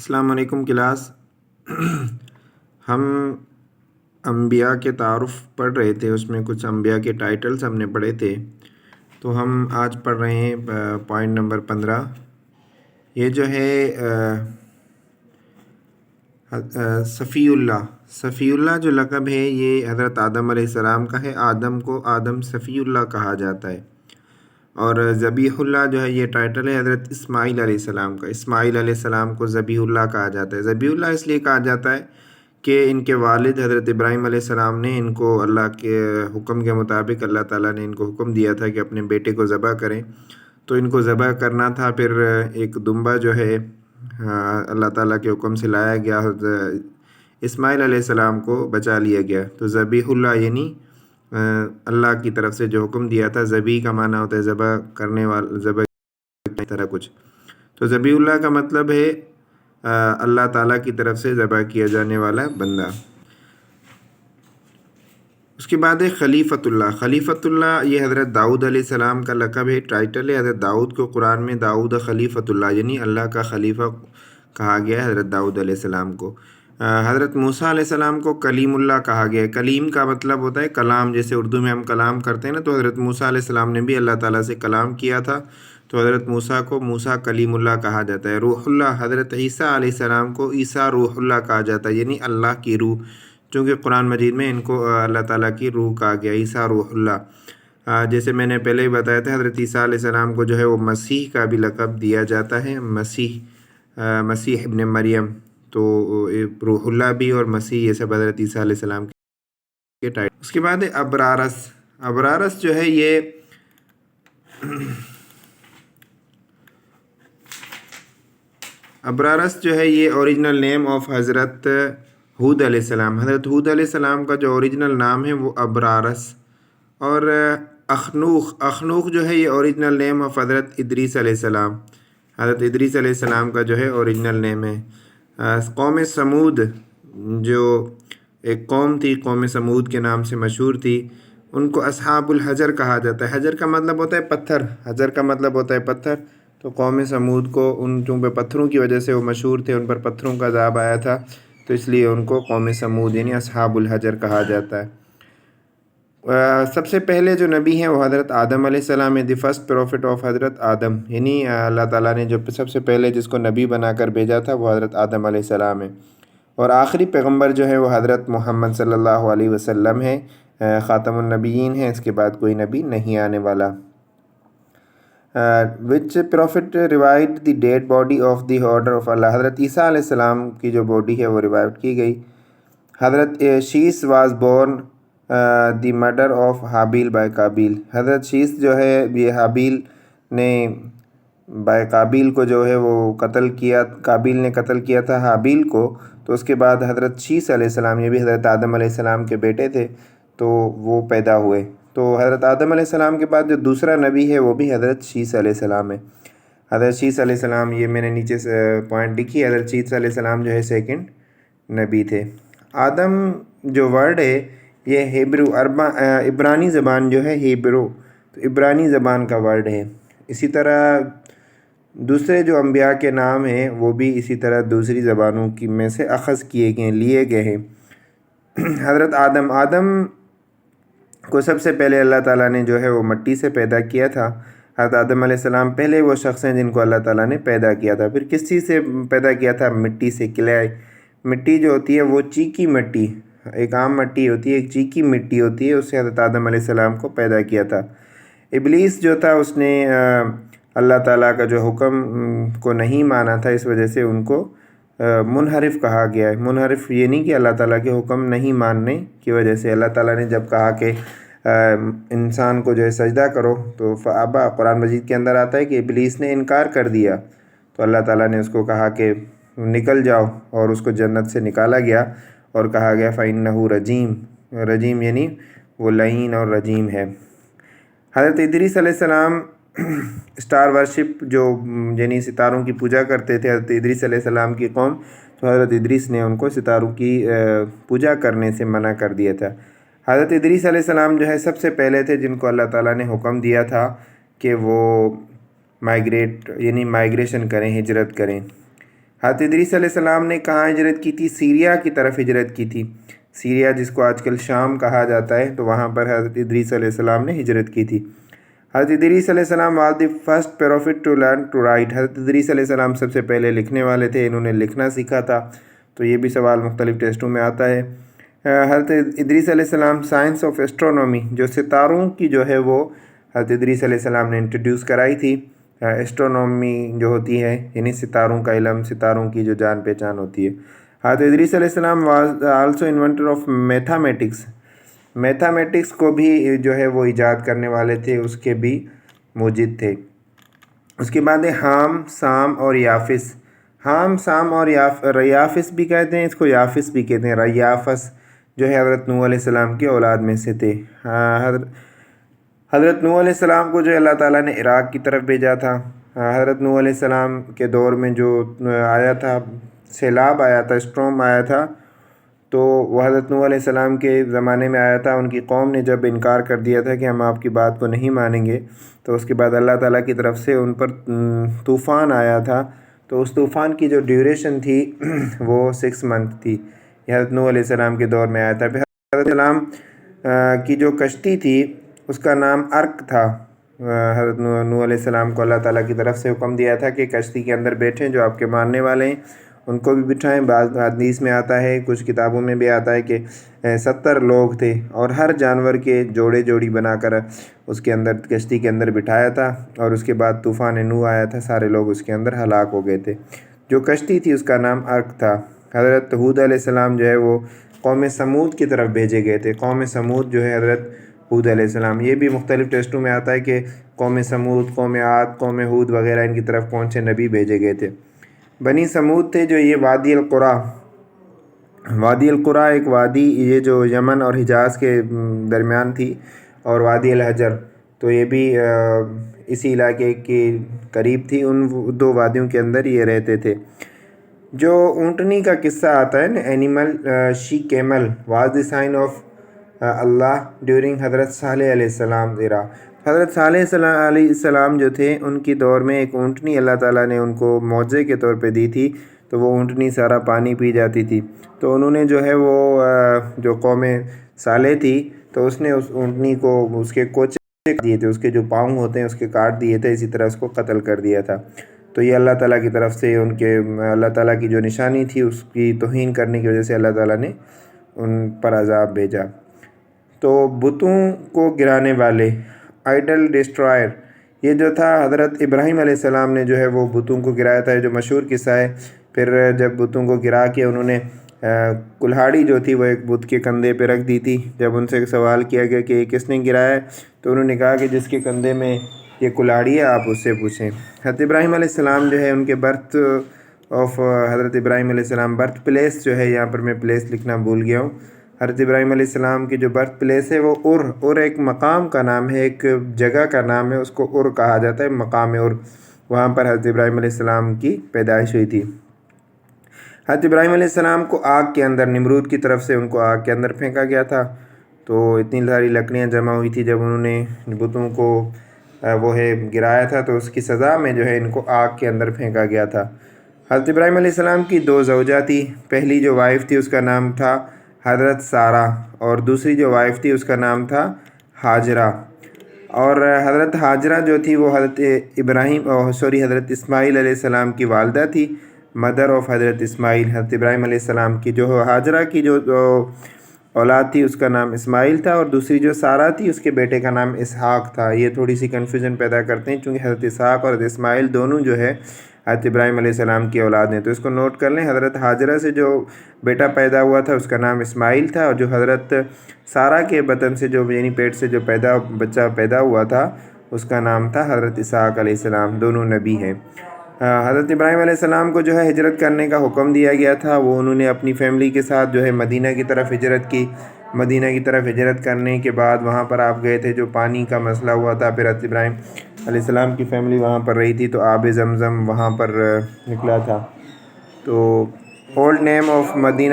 السلام علیکم کلاس۔ ہم انبیاء کے تعارف پڑھ رہے تھے، اس میں کچھ انبیاء کے ٹائٹلز ہم نے پڑھے تھے، تو ہم آج پڑھ رہے ہیں پوائنٹ نمبر 15۔ یہ جو ہے صفی اللہ جو لقب ہے یہ حضرت آدم علیہ السلام کا ہے۔ آدم کو آدم صفی اللہ کہا جاتا ہے، اور ذبیح اللہ جو ہے یہ ٹائٹل ہے حضرت اسماعیل علیہ السلام کا۔ اسماعیل علیہ السلام کو ذبیح اللہ کہا جاتا ہے۔ ذبیح اللہ اس لیے کہا جاتا ہے کہ ان کے والد حضرت ابراہیم علیہ السلام نے ان کو اللہ کے حکم کے مطابق اللہ تعالیٰ نے ان کو حکم دیا تھا کہ اپنے بیٹے کو ذبح کریں، تو ان کو ذبح کرنا تھا۔ پھر ایک دمبا جو ہے اللہ تعالیٰ کے حکم سے لایا گیا، اسماعیل علیہ السلام کو بچا لیا گیا۔ تو ذبیح اللہ یعنی اللہ کی طرف سے جو حکم دیا تھا۔ ذبیح کا معنی ہوتا ہے ذبح کرنے والا، ذبح کی طرح کچھ۔ تو ذبیح اللہ کا مطلب ہے اللہ تعالیٰ کی طرف سے ذبح کیا جانے والا بندہ۔ اس کے بعد ہے خلیفۃ اللہ۔ خلیفۃ اللہ یہ حضرت داؤد علیہ السلام کا لقب ہے، ٹائٹل ہے۔ حضرت داؤد کو قرآن میں داؤد خلیفۃ اللہ یعنی اللہ کا خلیفہ کہا گیا ہے حضرت داؤد علیہ السلام کو۔ حضرت موسیٰ علیہ السلام کو کلیم اللہ کہا گیا ہے۔ کلیم کا مطلب ہوتا ہے کلام، جیسے اردو میں ہم کلام کرتے ہیں نا، تو حضرت موسیٰ علیہ السلام نے بھی اللہ تعالیٰ سے کلام کیا تھا، تو حضرت موسیٰ کو موسیٰ کلیم اللہ کہا جاتا ہے۔ روح اللہ، حضرت عیسیٰ علیہ السلام کو عیسیٰ روح اللہ کہا جاتا ہے یعنی اللہ کی روح، چونکہ قرآن مجید میں ان کو اللہ تعالیٰ کی روح کہا گیا، عیسیٰ روح اللہ۔ جیسے میں نے پہلے ہی بتایا تھا، حضرت عیسیٰ علیہ السلام کو جو ہے وہ مسیح کا بھی لقب دیا جاتا ہے، مسیح ابن مریم۔ تو روح اللہ بھی اور مسیح یہ سب حضرت عیسیٰ علیہ السلام کے ٹائٹل۔ اس کے بعد ابرارس۔ ابرارس جو ہے یہ اوریجنل نیم آف حضرت ہود علیہ السلام۔ حضرت ہود علیہ السلام کا جو اوریجنل نام ہے وہ ابرارس۔ اور اخنوخ جو ہے یہ اوریجنل نیم آف حضرت ادریس علیہ السلام۔ حضرت ادریس علیہ السلام کا جو ہے اوریجنل نیم ہے۔ قوم سمود جو ایک قوم تھی، قوم سمود کے نام سے مشہور تھی، ان کو اصحاب الحجر کہا جاتا ہے۔ حجر کا مطلب ہوتا ہے پتھر، حجر کا مطلب ہوتا ہے پتھر۔ تو قوم سمود کو ان چونکہ پتھروں کی وجہ سے وہ مشہور تھے، ان پر پتھروں کا عذاب آیا تھا، تو اس لیے ان کو قوم سمود یعنی اصحاب الحجر کہا جاتا ہے۔ سب سے پہلے جو نبی ہیں وہ حضرت آدم علیہ السلام ہے، دی فرسٹ پروفٹ آف حضرت آدم، یعنی اللہ تعالیٰ نے جو سب سے پہلے جس کو نبی بنا کر بھیجا تھا وہ حضرت آدم علیہ السلام ہے۔ اور آخری پیغمبر جو ہے وہ حضرت محمد صلی اللہ علیہ وسلم ہے، خاتم النبیین ہیں، اس کے بعد کوئی نبی نہیں آنے والا۔ Which prophet revived the dead body of the order of Allah. حضرت عیسیٰ علیہ السلام کی جو باڈی ہے وہ ریوائیو کی گئی۔ حضرت شیس was born the murder of حابیل بائی قابیل۔ حضرت شیس جو ہے یہ حابیل نے بائی قابیل کو جو ہے وہ قتل کیا، قابیل نے قتل کیا تھا حابیل کو، تو اس کے بعد حضرت شیس علیہ السلام، یہ بھی حضرت آدم علیہ السلام کے بیٹے تھے، تو وہ پیدا ہوئے۔ تو حضرت آدم علیہ السلام کے بعد جو دوسرا نبی ہے وہ بھی حضرت شیس علیہ السلام ہے۔ حضرت شیس علیہ السلام، یہ میں نے نیچے سے پوائنٹ لکھی، حضرت شیس علیہ السلام جو ہے سیکنڈ نبی تھے۔ آدم جو ورڈ ہے یہ ہیبرو عبرانی زبان جو ہے ہیبرو، تو عبرانی زبان کا ورڈ ہے۔ اسی طرح دوسرے جو انبیاء کے نام ہیں وہ بھی اسی طرح دوسری زبانوں کی میں سے اخذ کیے گئے، لیے گئے ہیں۔ حضرت آدم کو سب سے پہلے اللہ تعالیٰ نے جو ہے وہ مٹی سے پیدا کیا تھا۔ حضرت آدم علیہ السلام پہلے وہ شخص ہیں جن کو اللہ تعالیٰ نے پیدا کیا تھا۔ پھر کس چیز سے پیدا کیا تھا؟ مٹی سے، کلے۔ مٹی جو ہوتی ہے وہ چیکی مٹی، ایک عام مٹی ہوتی ہے، ایک چیکی مٹی ہوتی ہے، اس سے حضرت آدم علیہ السلام کو پیدا کیا تھا۔ ابلیس جو تھا اس نے اللہ تعالیٰ کا جو حکم کو نہیں مانا تھا، اس وجہ سے ان کو منحرف کہا گیا ہے۔ منحرف یہ نہیں کہ اللہ تعالیٰ کے حکم نہیں ماننے کی وجہ سے، اللہ تعالیٰ نے جب کہا کہ انسان کو جو ہے سجدہ کرو تو فابا، قرآن مجید کے اندر آتا ہے کہ ابلیس نے انکار کر دیا، تو اللہ تعالیٰ نے اس کو کہا کہ نکل جاؤ، اور اس کو جنت سے نکالا گیا اور کہا گیا فَإِنَّهُ رَجِيمٌ، رجیم یعنی وہ لعین اور رجیم ہے۔ حضرت ادریس علیہ السلام اسٹار ورشپ جو یعنی ستاروں کی پوجا کرتے تھے، حضرت ادریس علیہ السلام کی قوم، تو حضرت ادریس نے ان کو ستاروں کی پوجا کرنے سے منع کر دیا تھا۔ حضرت ادریس علیہ السلام جو ہے سب سے پہلے تھے جن کو اللہ تعالیٰ نے حکم دیا تھا کہ وہ مائگریشن کریں، ہجرت کریں۔ حضرت ادریس علیہ السلام نے کہاں ہجرت کی تھی؟ سیریا کی طرف ہجرت کی تھی، سیریا جس کو آج کل شام کہا جاتا ہے، تو وہاں پر حضرت ادریس علیہ السلام نے ہجرت کی تھی۔ حضرت ادریس علیہ السلام was the first prophet to learn to write. حضرت ادریس علیہ السلام سب سے پہلے لکھنے والے تھے، انہوں نے لکھنا سیکھا تھا، تو یہ بھی سوال مختلف ٹیسٹوں میں آتا ہے۔ حضرت ادریس علیہ السلام سائنس آف ایسٹرونومی، جو ستاروں کی جو ہے وہ حضرت ادریس علیہ السلام نے انٹروڈیوس کرائی تھی۔ ایسٹرونومی جو ہوتی ہے یعنی ستاروں کا علم، ستاروں کی جو جان پہچان ہوتی ہے۔ حضرت ادریس علیہ السلام was also inventor of mathematics, mathematics کو بھی جو ہے وہ ایجاد کرنے والے تھے، اس کے بھی موجد تھے۔ اس کے بعد ہے حام، سام اور یافس۔ حام، سام اور یافس بھی کہتے ہیں، اس کو یافس بھی کہتے ہیں۔ ریافس جو ہے حضرت نوح علیہ السلام کی اولاد میں سے تھے۔ حضرت نوح علیہ السلام کو جو اللہ تعالیٰ نے عراق کی طرف بھیجا تھا۔ حضرت نوح علیہ السلام کے دور میں جو آیا تھا، سیلاب آیا تھا، اسٹرام آیا تھا، تو وہ حضرت نوح علیہ السلام کے زمانے میں آیا تھا۔ ان کی قوم نے جب انکار کر دیا تھا کہ ہم آپ کی بات کو نہیں مانیں گے، تو اس کے بعد اللہ تعالیٰ کی طرف سے ان پر طوفان آیا تھا، تو اس طوفان کی جو ڈیوریشن تھی وہ 6 منتھ تھی۔ یہ حضرت نوح علیہ السلام کے دور میں آیا تھا۔ پھر حضرت السلام کی جو کشتی تھی اس کا نام ارک تھا۔ حضرت نوح علیہ السلام کو اللہ تعالیٰ کی طرف سے حکم دیا تھا کہ کشتی کے اندر بیٹھیں، جو آپ کے ماننے والے ہیں ان کو بھی بٹھائیں۔ بعض حدیث میں آتا ہے، کچھ کتابوں میں بھی آتا ہے کہ 70 لوگ تھے اور ہر جانور کے جوڑے جوڑی بنا کر اس کے اندر کشتی کے اندر بٹھایا تھا، اور اس کے بعد طوفان نوح آیا تھا، سارے لوگ اس کے اندر ہلاک ہو گئے تھے۔ جو کشتی تھی اس کا نام ارک تھا۔ حضرت ہود علیہ السلام جو ہے وہ قوم سمود کی طرف بھیجے گئے تھے۔ قوم سمود جو ہے حضرت ہود علیہ السلام، یہ بھی مختلف ٹیسٹوں میں آتا ہے کہ قوم سمود، قوم عاد، قوم ہود وغیرہ ان کی طرف کون سے نبی بھیجے گئے تھے۔ بنی سمود تھے جو یہ وادی القریٰ، وادی القریٰ ایک وادی یہ جو یمن اور حجاز کے درمیان تھی، اور وادی الحجر تو یہ بھی اسی علاقے کے قریب تھی۔ ان 2 وادیوں کے اندر یہ رہتے تھے۔ جو اونٹنی کا قصہ آتا ہے نا، animal she camel was the sign of Allah during حضرت صالح علیہ السلام ایرا۔ حضرت صالح علیہ السلام جو تھے ان کی دور میں ایک اونٹنی اللہ تعالیٰ نے ان کو معجزے کے طور پہ دی تھی، تو وہ اونٹنی سارا پانی پی جاتی تھی، تو انہوں نے جو ہے وہ جو قوم صالح تھی تو اس نے اس اونٹنی کو اس کے کوچے دیے تھے، اس کے جو پاؤں ہوتے ہیں اس کے کاٹ دیے تھے، اسی طرح اس کو قتل کر دیا تھا۔ تو یہ اللہ تعالیٰ کی طرف سے ان کے اللہ تعالیٰ کی جو نشانی تھی اس کی توہین کرنے کی وجہ سے اللہ تعالیٰ نے ان پر عذاب بھیجا۔ تو بتوں کو گرانے والے، آئیڈل ڈسٹرائر، یہ جو تھا حضرت ابراہیم علیہ السلام نے جو ہے وہ بتوں کو گرایا تھا، جو مشہور قصہ ہے۔ پھر جب بتوں کو گرا کے انہوں نے کلہاڑی جو تھی وہ ایک بت کے کندھے پہ رکھ دی تھی۔ جب ان سے سوال کیا گیا کہ یہ کس نے گرایا ہے، تو انہوں نے کہا کہ جس کے کندھے میں یہ کلہاڑی ہے آپ اس سے پوچھیں۔ حضرت ابراہیم علیہ السلام جو ہے ان کے برتھ آف حضرت ابراہیم علیہ السلام، برتھ پلیس جو ہے، یہاں پر میں پلیس لکھنا بھول گیا ہوں۔ حضرت ابراہیم علیہ السلام کی جو برتھ پلیس ہے وہ اور ایک مقام کا نام ہے، ایک جگہ کا نام ہے، اس کو اور کہا جاتا ہے، مقام اور، وہاں پر حضرت ابراہیم علیہ السلام کی پیدائش ہوئی تھی۔ حضرت ابراہیم علیہ السلام کو آگ کے اندر، نمرود کی طرف سے ان کو آگ کے اندر پھینکا گیا تھا، تو اتنی ساری لکڑیاں جمع ہوئی تھی جب انہوں نے بتوں کو وہ ہے گرایا تھا، تو اس کی سزا میں جو ہے ان کو آگ کے اندر پھینکا گیا تھا۔ حضرت ابراہیم علیہ السلام کی 2 زوجہ تھی، پہلی جو وائف تھی اس کا نام تھا حضرت سارہ، اور دوسری جو وائف تھی اس کا نام تھا ہاجرہ۔ اور حضرت ہاجرہ جو تھی وہ حضرت حضرت اسماعیل علیہ السلام کی والدہ تھی، مدر آف حضرت اسماعیل۔ حضرت ابراہیم علیہ السلام کی جو ہاجرہ کی جو اولاد تھی اس کا نام اسماعیل تھا، اور دوسری جو سارہ تھی اس کے بیٹے کا نام اسحاق تھا۔ یہ تھوڑی سی کنفیوژن پیدا کرتے ہیں چونکہ حضرت اسحاق اور حضرت اسماعیل دونوں جو ہے حضرت ابراہیم علیہ السلام کی اولاد ہیں، تو اس کو نوٹ کر لیں۔ حضرت ہاجرہ سے جو بیٹا پیدا ہوا تھا اس کا نام اسماعیل تھا، اور جو حضرت سارہ کے بطن سے جو یعنی پیٹ سے جو بچہ پیدا ہوا تھا اس کا نام تھا حضرت اسحاق علیہ السلام، دونوں نبی ہیں۔ حضرت ابراہیم علیہ السلام کو جو ہے ہجرت کرنے کا حکم دیا گیا تھا، وہ انہوں نے اپنی فیملی کے ساتھ جو ہے مدینہ کی طرف ہجرت کی۔ مدینہ کی طرف ہجرت کرنے کے بعد وہاں پر آپ گئے تھے، جو پانی کا مسئلہ ہوا تھا، پھر حضرت ابراہیم علیہ السلام کی فیملی وہاں پر رہی تھی، تو آب زمزم وہاں پر نکلا تھا۔ تو اولڈ نیم آف مدینہ